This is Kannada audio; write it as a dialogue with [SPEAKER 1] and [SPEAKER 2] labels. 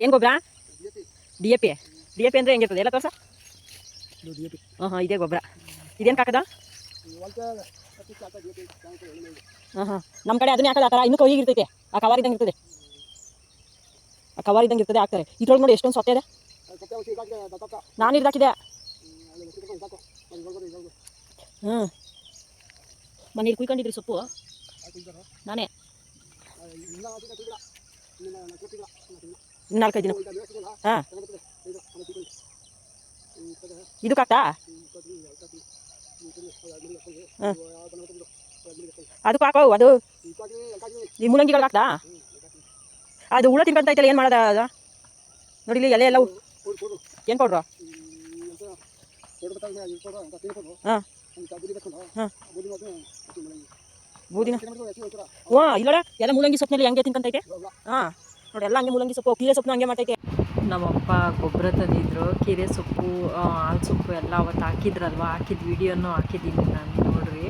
[SPEAKER 1] ಏನು ಗೊಬ್ಬರ? D A P. D A P ಅಂದರೆ ಹೆಂಗಿರ್ತದೆ ಎಲ್ಲ ತೋರ್ಸ? ಹಾಂ ಇದೇ ಗೊಬ್ಬರ. ಇದೇನು ಹಾಕದ? ಹಾಂ ನಮ್ಮ ಕಡೆ ಅದನ್ನೇ ಹಾಕೋದು. ಆ ಥರ ಇನ್ನೂ ಕೈಗಿರ್ತೈತೆ. ಆ ಕವರ್ ಇದ್ದಂಗೆ ಇರ್ತದೆ. ಹಾಕ್ತಾರೆ. ಇದ್ರೊಳಗೆ ನೋಡಿ ಎಷ್ಟೊಂದು ಸೊತ್ತೆ ಇದೆ. ನಾನು ಹಿಡ್ದಾಕಿದೆ. ಮನೇಲಿ ಕುಯ್ಕೊಂಡಿದ್ರಿ ಸೊಪ್ಪು ನಾನೇ 4-5 ದಿನ. ಹಾಂ ಇದಕ್ಕೆ ಹಾಕ್ತಾ? ಹಾಂ ಅದಕ್ಕೆ ಹಾಕೋ. ಅದು ಈ ಮೂಲಂಗಿಗಳಿಗೆ ಹಾಕ್ತಾ? ಅದು ಹುಳ ತಿನ್ಕೊಂತೈತಲ್ಲ, ಏನು ಮಾಡೋದ ಅದು? ನೋಡಿ ಇಲ್ಲಿ ಎಲೆ ಎಲ್ಲ ಏನು ಪೌಡ್ರು? ಹಾಂ ಹಾಂ ಬೂದಿನ. ಇಲ್ಲೋಡ ಎಲ್ಲ ಮೂಲಂಗಿ ಸೊಪ್ಪಿನಲ್ಲಿ ಹಂಗೆ ತಿನ್ಕೊಂತೈತೆ. ಹಾಂ ನೋಡಿ ಎಲ್ಲ ಹಂಗೆ ಮೂಲಂಗಿ ಸೊಪ್ಪು, ಕೀರೆ ಸೊಪ್ಪು ಹಂಗೆ ಮಾಡ್ತೈತೆ.
[SPEAKER 2] ನಮ್ಮಪ್ಪ ಗೊಬ್ಬರ ತಂದಿದ್ರು, ಕೀರೆ ಸೊಪ್ಪು, ಹಾಲು ಸೊಪ್ಪು ಎಲ್ಲ ಅವತ್ತು ಹಾಕಿದ್ರಲ್ವ, ಹಾಕಿದ ವಿಡಿಯೋನು ಹಾಕಿದ್ದೀನಿ ನಾನು, ನೋಡ್ರಿ.